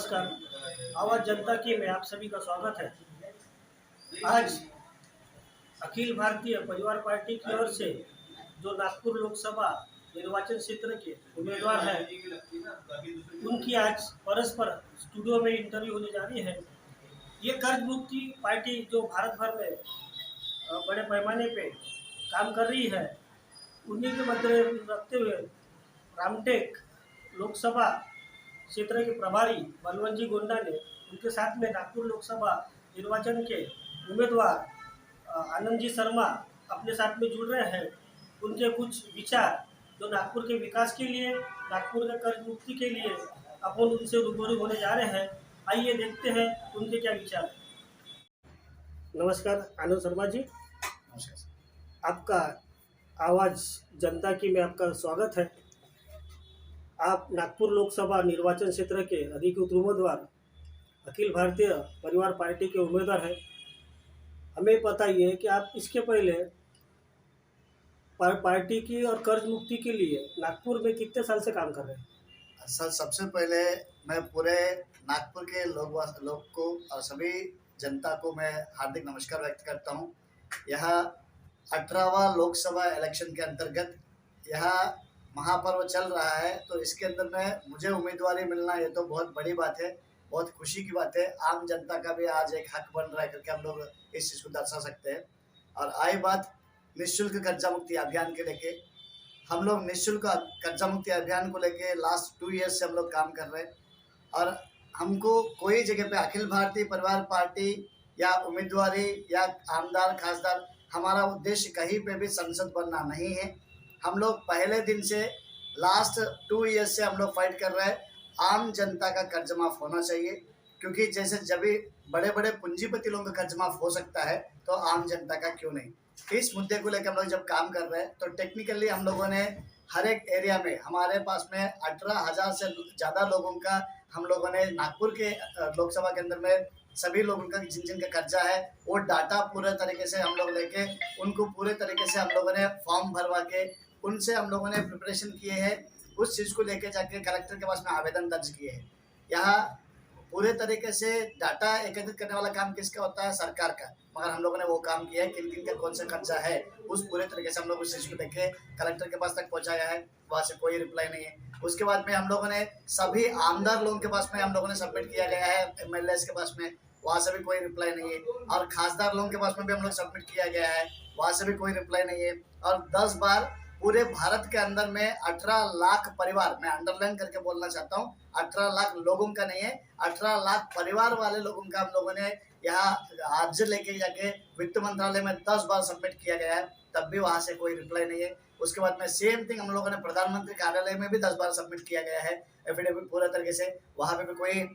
नमस्कार। आवाज़ जनता की में आप सभी का स्वागत है। आज अखिल भारतीय परिवार पार्टी की ओर से जो नागपुर लोकसभा निर्वाचन क्षेत्र के उम्मीदवार हैं, उनकी आज परस्पर स्टूडियो में इंटरव्यू होने जा रही है। ये कर्ज मुक्ति पार्टी जो भारत भर में बड़े पैमाने पे काम कर रही है, उन्हीं के मध्य रखते हुए रामटेक लोकसभा क्षेत्र के प्रभारी बलवंत जी गोंडा ने उनके साथ में नागपुर लोकसभा निर्वाचन के उम्मीदवार आनंद जी शर्मा अपने साथ में जुड़ रहे हैं। उनके कुछ विचार जो नागपुर के विकास के लिए, नागपुर के कर्ज मुक्ति के लिए अपन उनसे रूबरू होने जा रहे हैं। आइए देखते हैं उनके क्या विचार हैं। नमस्कार आनंद शर्मा जी, नमस्कार। आपका आवाज़ जनता की में आपका स्वागत है। आप नागपुर लोकसभा निर्वाचन क्षेत्र के अधिकृत उम्मीदवार अखिल भारतीय परिवार पार्टी के उम्मीदवार हैं। हमें बताइए कि आप इसके पहले पार्टी की और कर्ज मुक्ति के लिए नागपुर में कितने साल से काम कर रहे हैं? सर, सबसे पहले मैं पूरे नागपुर के लोग को और सभी जनता को मैं हार्दिक नमस्कार व्यक्त करता हूं। यह 18वां लोकसभा इलेक्शन के अंतर्गत यह महापर्व चल रहा है, तो इसके अंदर में मुझे उम्मीदवारी मिलना ये तो बहुत बड़ी बात है, बहुत खुशी की बात है। आम जनता का भी आज एक हक बन रहा है करके हम लोग इस चीज़ को दर्शा सकते हैं। और आई बात निःशुल्क कर्जा मुक्ति अभियान के लेके, हम लोग निःशुल्क कर्जा मुक्ति अभियान को लेके लास्ट 2 ईयर्स से हम लोग काम कर रहे हैं। और हमको कोई जगह पे अखिल भारतीय परिवार पार्टी या उम्मीदवारी या आमदार खासदार, हमारा उद्देश्य कहीं पे भी संसद बनना नहीं है। हम लोग पहले दिन से लास्ट 2 ईयर्स से हम लोग फाइट कर रहे हैं। आम जनता का कर्ज माफ़ होना चाहिए, क्योंकि जैसे जब भी बड़े बड़े पूंजीपति लोगों का कर्ज माफ़ हो सकता है तो आम जनता का क्यों नहीं। इस मुद्दे को लेकर हम लोग जब काम कर रहे हैं तो टेक्निकली हम लोगों ने हर एक एरिया में हमारे पास में 18,000 से ज़्यादा लोगों का हम लोगों ने नागपुर के लोकसभा के अंदर में सभी लोगों का जिन जिन का कर्जा है वो डाटा पूरे तरीके से हम लोग लेके उनको पूरे तरीके से हम लोगों ने फॉर्म भरवा के उनसे हम लोगों ने प्रिपरेशन किए हैं। उस चीज़ को लेके जाके कलेक्टर के पास में आवेदन दर्ज किए हैं। यहाँ पूरे तरीके से डाटा एकत्रित करने वाला काम किसका होता है? सरकार का। मगर हम लोगों ने वो काम किया है। किन किन का कौन सा खर्चा है उस पूरे तरीके से हम लोग उस चीज़ को देखे कलेक्टर के पास तक पहुंचाया है। वहाँ से कोई रिप्लाई नहीं है। उसके बाद में हम लोगों ने सभी आमदार लोगों के पास में हम लोगों ने सबमिट किया गया है, MLAs के पास में, वहाँ से भी कोई रिप्लाई नहीं है। और खासदार लोगों के पास में भी हम लोग सबमिट किया गया है, वहाँ से भी कोई रिप्लाई नहीं है। और 10 बार पूरे भारत के अंदर में 18 लाख परिवार, मैं अंडरलाइन करके बोलना चाहता हूँ, 18 लाख लोगों का नहीं है, 18 लाख परिवार वाले लोगों का हम लोगों ने यहाँ अर्ज लेके जाके वित्त मंत्रालय में 10 बार सबमिट किया गया है, तब भी वहाँ से कोई रिप्लाई नहीं है। उसके बाद में सेम थिंग हम लोगों ने प्रधानमंत्री कार्यालय में भी 10 बार सबमिट किया गया है एफिडेविट पूरे तरीके से, वहाँ पे भी कोई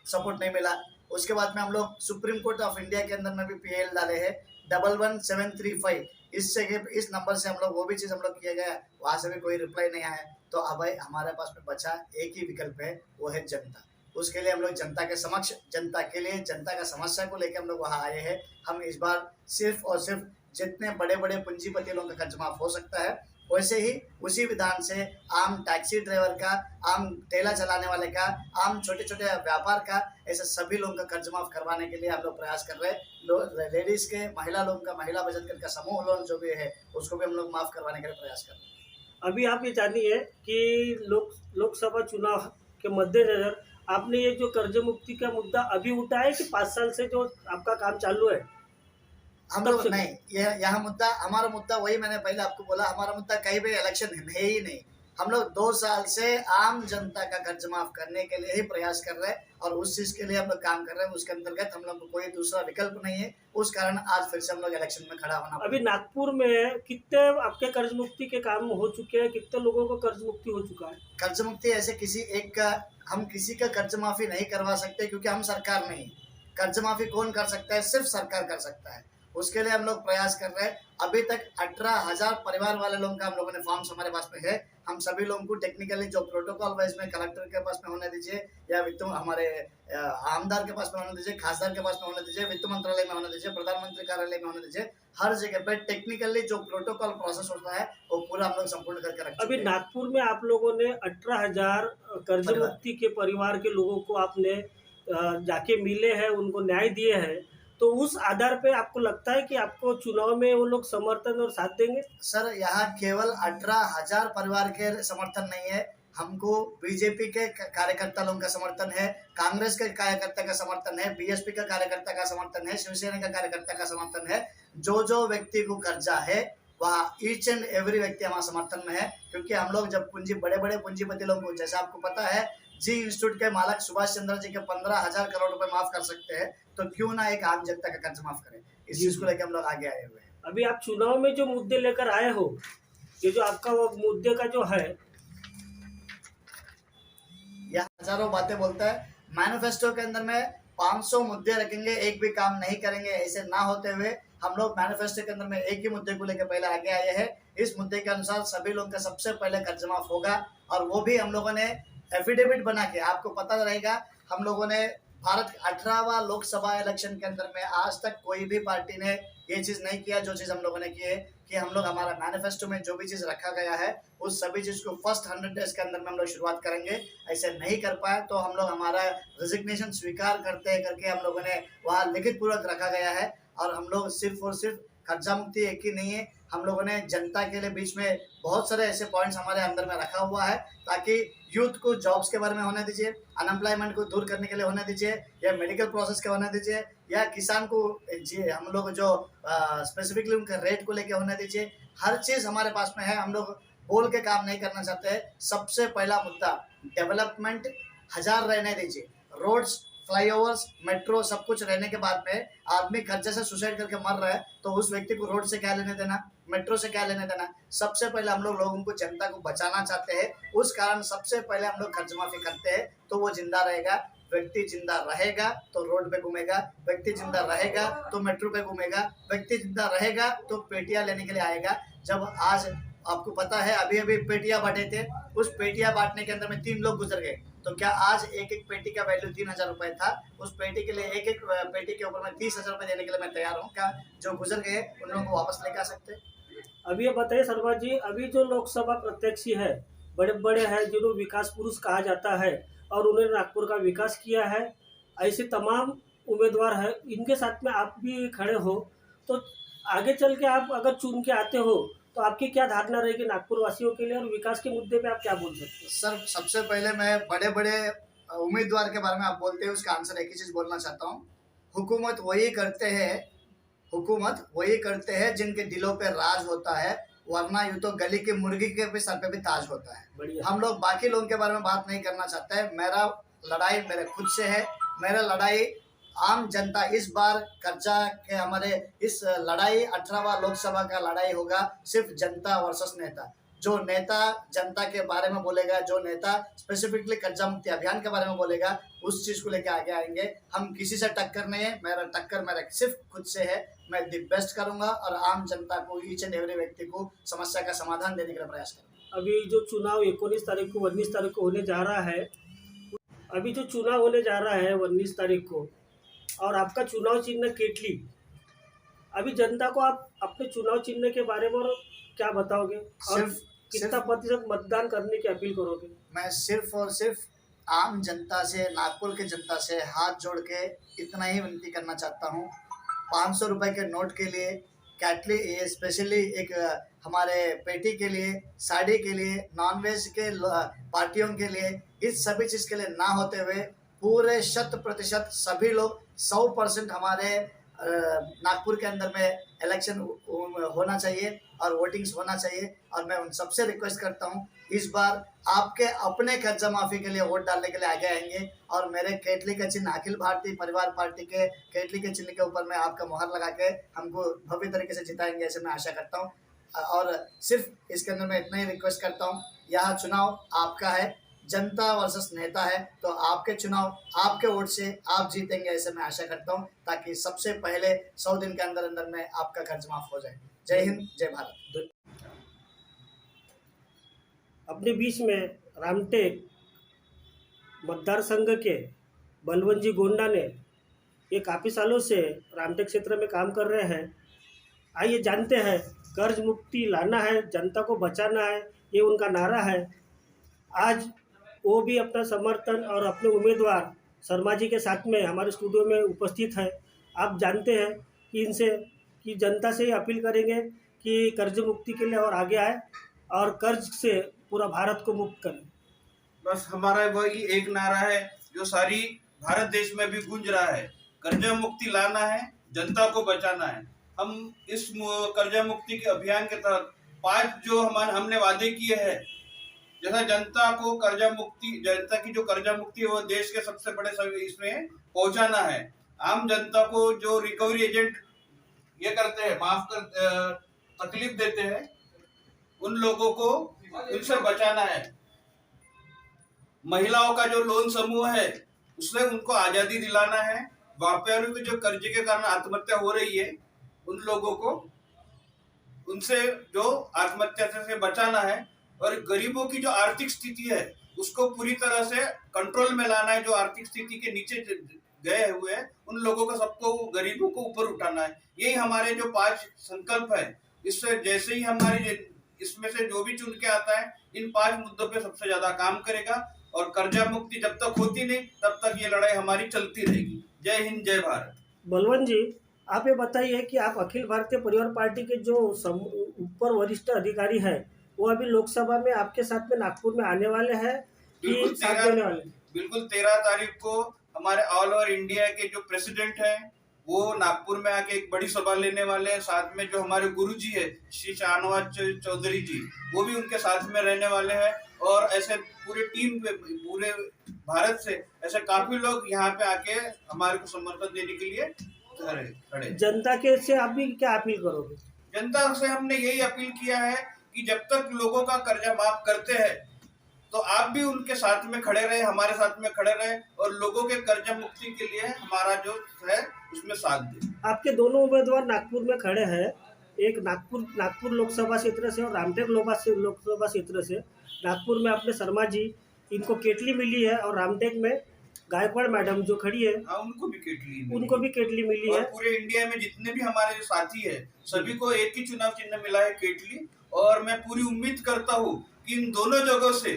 सपोर्ट नहीं मिला। उसके बाद में हम लोग सुप्रीम कोर्ट ऑफ इंडिया के अंदर में भी PL डाले हैं 11735, इस जगह पे इस नंबर से हम लोग वो भी चीज़ हम लोग किया गया, वहाँ से भी कोई रिप्लाई नहीं आया। तो अब भाई हमारे पास में बचा एक ही विकल्प है, वो है जनता। उसके लिए हम लोग जनता के समक्ष, जनता के लिए, जनता का समस्या को लेकर हम लोग वहाँ आए हैं। हम इस बार सिर्फ और सिर्फ जितने बड़े बड़े पूंजीपति लोगों का कर्ज माफ हो सकता है, वैसे ही उसी विधान से आम टैक्सी ड्राइवर का, आम ठेला चलाने वाले का, आम छोटे छोटे व्यापार का, ऐसे सभी लोगों का कर्ज माफ करवाने के लिए हम लोग प्रयास कर रहे हैं। लेडीज के, महिला लोगों का, महिला बचत कर का समूह लोन जो भी है उसको भी हम लोग माफ करवाने के लिए प्रयास कर रहे हैं। अभी आप ये जानिए कि लोकसभा चुनाव के मद्देनजर आपने ये जो कर्ज मुक्ति का मुद्दा अभी उठाया है कि 5 साल से जो आपका काम चालू है? हम लोग नहीं, यह मुद्दा, हमारा मुद्दा वही मैंने पहले आपको बोला, हमारा मुद्दा कहीं भी इलेक्शन है ही नहीं। हम लोग 2 साल से आम जनता का कर्ज माफ करने के लिए ही प्रयास कर रहे हैं और उस चीज़ के लिए हम लोग काम कर रहे हैं। उसके अंतर्गत हम लोग को कोई दूसरा विकल्प नहीं है, उस कारण आज फिर से हम लोग इलेक्शन में खड़ा होना। अभी नागपुर में कितने आपके कर्ज मुक्ति के काम हो चुके हैं? कितने लोगों को कर्ज मुक्ति हो चुका है? कर्ज मुक्ति ऐसे किसी एक का, हम किसी का कर्ज माफी नहीं करवा सकते, क्योंकि हम सरकार नहीं। कर्ज माफी कौन कर सकता है? सिर्फ सरकार कर सकता है। उसके लिए हम लोग प्रयास कर रहे हैं। अभी तक 18,000 परिवार वाले लोगों का हम लोगों ने फॉर्म्स हमारे पास में है। हम सभी लोगों को टेक्निकली जो प्रोटोकॉल वाइज में कलेक्टर के पास में होने दीजिए, या वित्त हमारे आमदार के पास में होने दीजिए, खासदार के पास में होने दीजिए, वित्त मंत्रालय में होने दीजिए, प्रधानमंत्री कार्यालय में होने दीजिए, हर जगह पे टेक्निकली जो प्रोटोकॉल प्रोसेस होता है वो पूरा हम लोग संपूर्ण करके रख चुके अभी हैं। नागपुर में आप लोगों ने 18,000 कर्ज परिवार। मुक्ति के परिवार के लोगों को आपने जाके मिले हैं, उनको न्याय दिए हैं, तो उस आधार पे आपको लगता है कि आपको चुनाव में वो लोग समर्थन और साथ देंगे? सर, यहाँ केवल 18,000 परिवार के समर्थन नहीं है, हमको बीजेपी के कार्यकर्ता लोगों का समर्थन है, कांग्रेस के कार्यकर्ता का समर्थन है, बीएसपी का कार्यकर्ता का समर्थन है, शिवसेना का कार्यकर्ता का समर्थन है। जो व्यक्ति को कर्जा है वहाँ ईच एंड एवरी व्यक्ति हमारा समर्थन में है, क्योंकि हम लोग जब बड़े बड़े पूंजीपति लोगों को, जैसे आपको पता है जी इंस्टीट्यूट के मालिक सुभाष चंद्र जी के 15,000 करोड़ रुपए माफ कर सकते हैं, तो क्यों ना एक आम जनता का कर्ज माफ करें। इस चीज को लेकर हम लोग आगे आए हुए हैं। अभी आप चुनाव में जो मुद्दे लेकर आए हो, ये जो आपका वो मुद्दे का जो है, यह हजारों बातें बोलता है, मैनिफेस्टो के अंदर में 500 मुद्दे रखेंगे, एक भी काम नहीं करेंगे, ऐसे ना होते हुए हम लोग मैनिफेस्टो के अंदर में एक ही मुद्दे को लेकर पहले आगे आए हैं। इस मुद्दे के अनुसार सभी लोगों का सबसे पहले कर्ज माफ होगा, और वो भी हम लोगों ने एफिडेविट बना के, आपको पता रहेगा हम लोगों ने भारत 18वां लोकसभा इलेक्शन के अंदर में आज तक कोई भी पार्टी ने ये चीज नहीं किया जो चीज हम लोगों ने की है, कि हम लोग हमारा मैनिफेस्टो में जो भी चीज रखा गया है उस सभी चीज को फर्स्ट 100 डेज के अंदर में हम लोग शुरुआत करेंगे। ऐसे नहीं कर पाए तो हम लोग हमारा रिजिग्नेशन स्वीकार करते करके हम लोगों ने वहाँ लिखित पूर्वक रखा गया है। और हम लोग सिर्फ और सिर्फ कर्जा मुक्ति एक ही नहीं है, हम लोगों ने जनता के लिए बीच में बहुत सारे ऐसे पॉइंट्स हमारे अंदर में रखा हुआ है, ताकि यूथ को जॉब्स के बारे में होने दीजिए, अनएम्प्लॉयमेंट को दूर करने के लिए होने दीजिए, या मेडिकल प्रोसेस के होने दीजिए, या किसान को जी हम लोग जो स्पेसिफिकली उनके रेट को लेके होने दीजिए। हर चीज़ हमारे पास में है, हम लोग बोल के काम नहीं करना चाहते हैं। सबसे पहला मुद्दा डेवलपमेंट 1000 रहने दीजिए, रोड्स, फ्लाईओवर्स, मेट्रो सब कुछ रहने के बाद में आदमी कर्जे से सुसाइड करके मर रहा है, तो उस व्यक्ति को रोड से क्या लेने देना, मेट्रो से क्या लेने देना। सबसे पहले हम लोग लोगों को, जनता को बचाना चाहते हैं, उस कारण सबसे पहले हम लोग कर्ज माफी करते हैं, तो वो जिंदा रहेगा। व्यक्ति जिंदा रहेगा तो रोड पे घूमेगा, व्यक्ति जिंदा रहेगा तो मेट्रो पे घूमेगा, व्यक्ति जिंदा रहेगा तो पेटियां लेने के लिए आएगा। जब आज आपको पता है अभी अभी पेटियां बांटे थे, उस पेटियां बांटने के अंदर में 3 लोग गुजर गए, तो क्या आज एक एक पेटी का वैल्यू 3,000 रुपए था, उस पेटी के लिए एक एक पेटी के ऊपर में 30,000 रुपए देने के लिए मैं तैयार हूँ। क्या जो गुजर गए उन लोगों को वापस लेके आ सकते हैं? अभी ये बताइए शर्मा जी, अभी जो लोकसभा प्रत्याशी है, बड़े बड़े हैं, जिन्हें विकास पुरुष कहा जाता है और उन्होंने नागपुर का विकास किया है, ऐसे तमाम उम्मीदवार हैं, इनके साथ में आप भी खड़े हो, तो आगे चल के आप अगर चुन के आते हो तो आपकी क्या धारणा रहेगी नागपुर वासियों के लिए, और विकास के मुद्दे पे आप क्या बोल सकते हो? सर, सबसे पहले मैं बड़े बड़े उम्मीदवार के बारे में आप बोलते हैं, उसका आंसर एक ही चीज बोलना चाहता हूँ। हुकूमत वही करते हैं जिनके दिलों पे राज होता है, वरना यूं तो गली की मुर्गी के भी सर पे भी ताज होता है। बढ़िया। हम लोग बाकी लोगों के बारे में बात नहीं करना चाहते हैं। मेरा लड़ाई मेरे खुद से है, मेरा लड़ाई आम जनता। इस बार कर्जा के हमारे इस लड़ाई 18वां लोकसभा का लड़ाई होगा सिर्फ जनता वर्सेस नेता। जो नेता जनता के बारे में बोलेगा, जो नेता स्पेसिफिकली कर्जा मुक्ति अभियान के बारे में बोलेगा, उस चीज को लेके आगे आएंगे। हम किसी से टक्कर नहीं है, मेरा टक्कर मेरा सिर्फ खुद से है। मैं दी बेस्ट करूंगा और आम जनता को, ईच एंड एवरी व्यक्ति को समस्या का समाधान देने के लिए प्रयास करूंगा। अभी जो चुनाव 19 तारीख को 19 तारीख को होने जा रहा है, अभी जो चुनाव होने जा रहा है 19 तारीख को, और आपका चुनाव चिन्ह केटली, अभी जनता को आप अपने चुनाव चिन्ह के बारे में क्या बताओगे, और कितना प्रतिशत मतदान करने की अपील करोगे? मैं सिर्फ और सिर्फ आम जनता से, नागपुर के जनता से हाथ जोड़ के इतना ही विनती करना चाहता हूँ। 500 रुपए के नोट के लिए, कैटली, ये स्पेशली एक हमारे पेटी के लिए, साड़ी के लिए, नॉनवेज के पार्टियों के लिए, इस सभी चीज़ के लिए ना होते हुए पूरे 100% सभी लोग 100% हमारे नागपुर के अंदर में इलेक्शन होना चाहिए और वोटिंग्स होना चाहिए। और मैं उन सबसे रिक्वेस्ट करता हूँ, इस बार आपके अपने कर्जा माफी के लिए वोट डालने के लिए आगे आएंगे, और मेरे केटली का चिन्ह, अखिल भारतीय परिवार पार्टी के केटली के चिन्ह के ऊपर में आपका मुहर लगा के हमको भव्य तरीके से जिताएंगे, ऐसे मैं आशा करता हूँ। और सिर्फ इसके अंदर मैं इतना ही रिक्वेस्ट करता हूँ, यह चुनाव आपका है, जनता वर्सेस नेता है, तो आपके चुनाव आपके वोट से आप जीतेंगे ऐसे मैं आशा करता हूं, ताकि सबसे पहले 100 दिन के अंदर अंदर में आपका कर्ज माफ हो जाए। जय हिंद, जय भारत। अपने बीच में रामटेक मतदार संघ के बलवंत जी गोंडा ने ये काफ़ी सालों से रामटेक क्षेत्र में काम कर रहे हैं। आइए जानते हैं, कर्ज मुक्ति लाना है, जनता को बचाना है, ये उनका नारा है। आज वो भी अपना समर्थन और अपने उम्मीदवार शर्मा जी के साथ में हमारे स्टूडियो में उपस्थित है। आप जानते हैं कि इनसे कि जनता से ही अपील करेंगे कि कर्ज मुक्ति के लिए और आगे आए और कर्ज से पूरा भारत को मुक्त करें। बस हमारा वही एक नारा है जो सारी भारत देश में भी गूंज रहा है, कर्जा मुक्ति लाना है, जनता को बचाना है। हम इस कर्जा मुक्ति के अभियान के तहत 5 जो हमने वादे किए हैं, जैसा जनता को कर्जा मुक्ति, जनता की जो कर्जा मुक्ति है वो देश के सबसे बड़े इसमें पहुंचाना है। आम जनता को जो रिकवरी एजेंट ये करते हैं, माफ कर तकलीफ देते हैं, उन लोगों को उनसे बचाना है। महिलाओं का जो लोन समूह है उससे उनको आजादी दिलाना है। व्यापारियों के जो कर्जे के कारण आत्महत्या हो रही है उन लोगों को उनसे जो आत्महत्या से बचाना है। और गरीबों की जो आर्थिक स्थिति है उसको पूरी तरह से कंट्रोल में लाना है। जो आर्थिक स्थिति के नीचे गए हुए हैं उन लोगों को, सबको, गरीबों को ऊपर उठाना है। यही हमारे जो 5 संकल्प है। इससे जैसे ही हमारे इसमें से जो भी चुन के आता है इन 5 मुद्दों पे सबसे ज्यादा काम करेगा। और कर्जा मुक्ति जब तक होती नहीं तब तक ये लड़ाई हमारी चलती रहेगी। जय हिंद, जय भारत। बलवंत जी, आप ये बताइए कि आप अखिल भारतीय परिवार पार्टी के जो ऊपर वरिष्ठ अधिकारी हैं वो अभी लोकसभा में आपके साथ में नागपुर में आने वाले हैं कि साथ देने वाले? बिल्कुल 13 तारीख को हमारे ऑल ओवर इंडिया के जो प्रेसिडेंट हैं वो नागपुर में आके एक बड़ी सभा लेने वाले हैं। साथ में जो हमारे गुरुजी है श्री शाहनवाज चौधरी जी, वो भी उनके साथ में रहने वाले हैं। और ऐसे पूरे टीम पे, पूरे भारत से ऐसे काफी लोग यहाँ पे आके हमारे को समर्थन देने के लिए खड़े। जनता के से आप भी क्या अपील करोगे? जनता से हमने यही अपील किया है कि जब तक लोगों का कर्जा माफ करते हैं तो आप भी उनके साथ में खड़े रहे, हमारे साथ में खड़े रहे और लोगों के कर्जा मुक्ति के लिए हमारा जो है उसमें साथ दें। आपके दोनों उम्मीदवार नागपुर में खड़े हैं, एक नागपुर लोकसभा क्षेत्र से और रामटेक लोकसभा क्षेत्र से। नागपुर में अपने शर्मा जी, इनको केटली मिली है, और रामटेक में गायकवाड़ मैडम जो खड़ी है उनको भी केटली मिली है। पूरे इंडिया में जितने भी हमारे जो साथी है सभी को एक ही चुनाव चिन्ह मिला है, केटली। और मैं पूरी उम्मीद करता हूँ कि इन दोनों जगहों से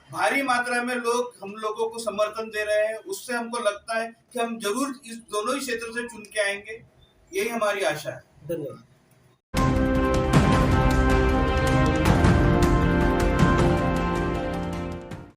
भारी मात्रा में लोग हम लोगों को समर्थन दे रहे हैं। उससे हमको लगता है कि हम जरूर इस दोनों ही क्षेत्र से चुन के आएंगे। यही हमारी आशा है। धन्यवाद।